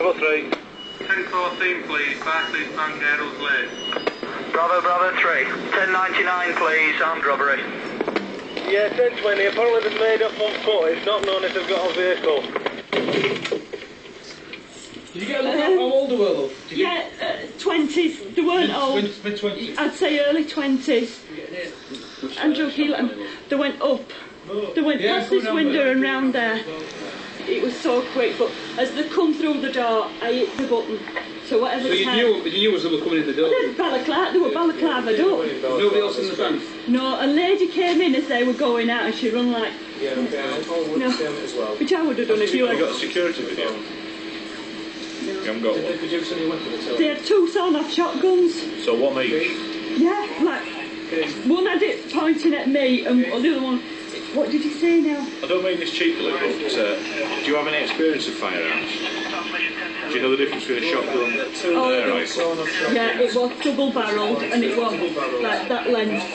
Hello 3. 1014 please, Barclays Bank, Harehills Lane. Bravo 3. 1099 please, armed robbery. Yeah, 1020. Apparently they've made up on foot. It's not known if they've got a vehicle. Did you get a look at how old they were, love? Yeah, 20s. They weren't old. Mid-20s? I'd say early 20s. Andrew Keelan, they went up. They went past this window and round there. It was so quick, but as they come through the door, I hit the button. So whatever So you knew as they were coming in the door? They were balaclava'd up. Nobody else in the van? No, a lady came in as they were going out and she run like... Yeah, okay. No, which I would have done if you had... Have you got a security video? No. You haven't got Did they one? produce any weapons? They had 2 sawn-off shotguns. So what makes... Yeah, like... One had it pointing at me and the other one... What did he say now? I don't mean this cheaply, but do you have any experience of firearms? Do you know the difference between a shotgun and an air rifle? Yeah, it was double-barrelled and it was like that length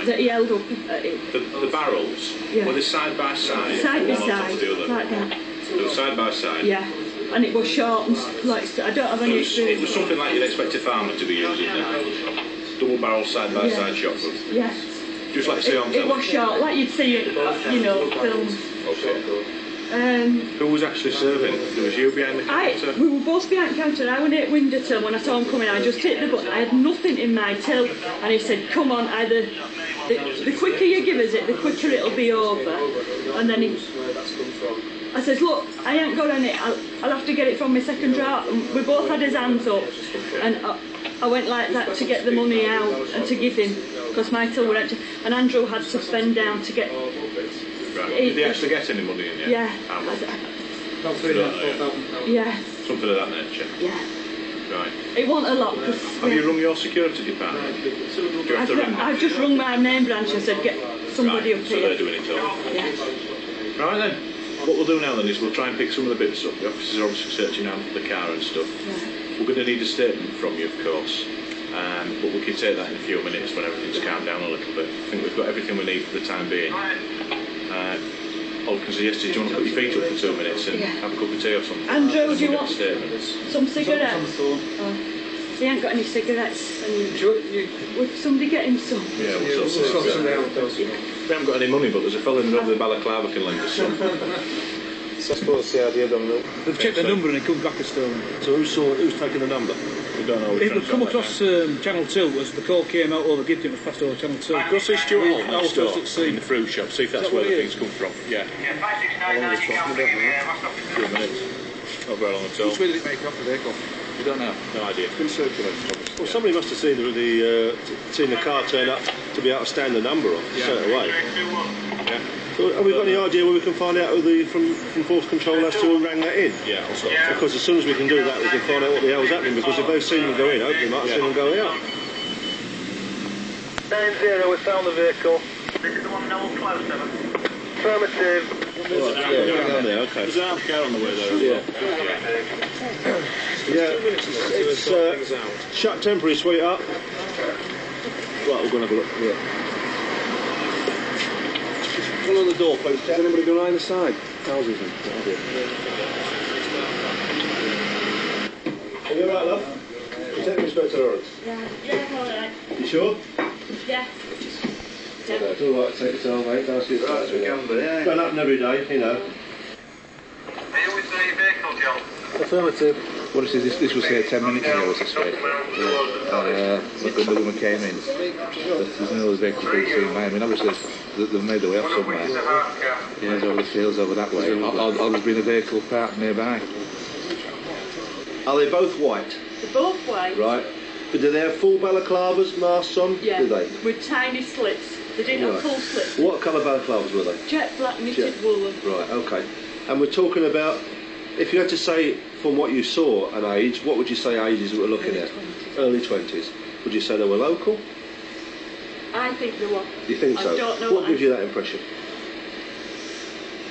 that he held up. The barrels, Yeah. were they side by side? Side by one on top side, of the other? like that. They were side by side? Yeah, and it was short and like, I don't have any It experience. was something like you'd expect a farmer to be using now. Double barrel side by side shotgun. Yeah. Just like say on It was short, like you'd see it, films. Okay. Who was actually serving? There was you behind the counter? We were both behind the counter. I went at window till when I saw him coming. I just hit the button. I had nothing in my till, and he said, "Come on, either the quicker you give us it, the quicker it'll be over." And then I says, "Look, I ain't got any. I'll have to get it from my second drawer." And we both had his hands up, and I went like that to get the money out and to give him, because my till were empty. And Andrew had to bend down to get. Right. Did they actually get any money in the end? Yeah. About £3,000. Yeah. Something of that nature? Yeah. Right. It wasn't a lot. Have you rung your security department? Do you have to ring? I've just rung my main branch and said, get somebody up So here. they're doing it all? Yeah. Right then. What we'll do now then is we'll try and pick some of the bits up. The officers are obviously searching out the car and stuff. Yeah. We're going to need a statement from you, of course. But we can take that in a few minutes when everything's calmed down a little bit. I think we've got everything we need for the time being. All I can suggest is, do you want to put your feet up for 2 minutes and have a cup of tea or something? Andrew, do you We'll want get statements. some cigarettes? Oh, he ain't got any cigarettes. Would somebody get him some? Yeah, we'll sort some out. We haven't got any money, but there's a fellow in the balaclava can lend us some. So I suppose the idea done. They've checked the number and it comes back as stolen. So who's taking the number? We don't know. It would come across Channel 2 as the call came out over Gibson, it was passed over Channel 2. Go see Stuart Hall I was first at sea. in the fruit shop, see if that's where the things come from. Yeah. Yeah, 56990, 2 minutes. Not very long at all. Which way did it make off the vehicle? We don't know. No idea. It's been circulated, obviously. Well, somebody must have seen the car turn up to be able to stand the number off straight away. Yeah. So have we got any idea where we can find out who from Force Control as to who rang that in? Yeah, also. Because as soon as we can do that, we can find out what the hell's happening, because if they've seen them go in, hopefully they might have seen them go out. 9-0, we found the vehicle. This is the one no close, 7. Affirmative. Okay. There's an armed car on the way there as well. Yeah, it's shut temporary, sweetheart. Right, we're going to have a look. Yeah. One on the door, please. Has anybody gone around the side? Houses and what have you. Are you alright, love? You take me, Inspector Lawrence? Yeah, alright. You sure? Yeah. It's alright, take it home, mate. That's it. Right, we can, but yeah. It's going to happen every day, you know. Are you with the vehicle, John? Affirmative. What is this? This was here 10 minutes ago, was this way? The woman came in. There's no vehicle being seen by. I mean, obviously they've made their way off somewhere. Yeah, over the fields over that way. Or there's been a vehicle parked nearby. Are they both white? They're both white. Right. But do they have full balaclavas, masks on? Yeah. Do they? With tiny slits. They didn't have full slits. What colour balaclavas were they? Jet black knitted woolen. Right, okay. And we're talking about, if you had to say from what you saw an age, what would you say ages that we're looking at? Early 20s. Would you say they were local? I think they were. You think so? I don't know. What gives you that impression?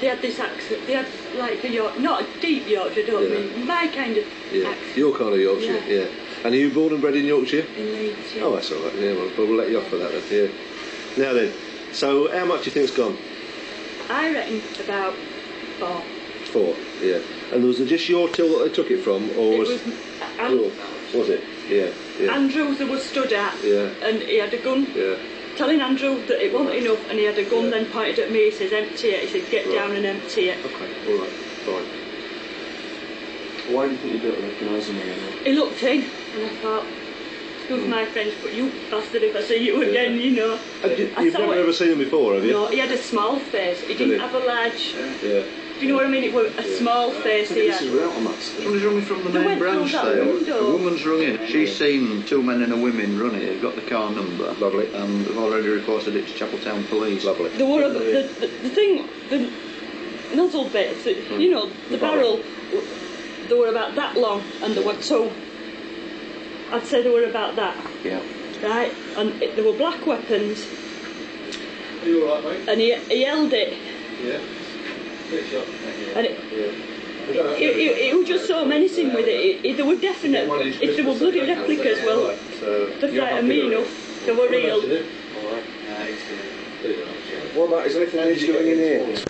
They had this accent. They had like a York, not a deep Yorkshire, don't mean my kind of accent. Your kind of Yorkshire, yeah. And are you born and bred in Yorkshire? In Leeds, yeah. Oh, that's all right. Yeah, well, but we'll let you off for that then. Yeah. Now then, so how much do you think's gone? I reckon about 4. 4, yeah. And was it just your till that they took it from, or was was it? Yeah, yeah. Andrew that was stood at, Yeah. and he had a gun. Yeah. Telling Andrew that it wasn't enough, and he had a gun, then pointed at me, he says, empty it. He said, get down and empty it. Okay, alright, fine. Why do you think you don't recognise him again? He looked in, and I thought, excuse my French, but you bastard if I see you again, you know. You've never ever seen him before, have you? No, he had a small face. He didn't have a large... Yeah. Do you know what I mean? It was a small face he had. Somebody's rung me from the main branch there. A woman's rung in. She's seen 2 men and a woman run it. They've got the car number. Lovely. And they've already reported it to Chapeltown Police. Lovely. There were the thing, the nozzle bits, you know, the barrel, they were about that long, and there were 2. I'd say they were about that. Yeah. Right? And there were black weapons. Are you alright, mate? And he held it. Yeah. And it was just so menacing with it. They were definite. If they were bloody replicas, well, they frightened me enough. They were real. What about, is there anything he's doing in here?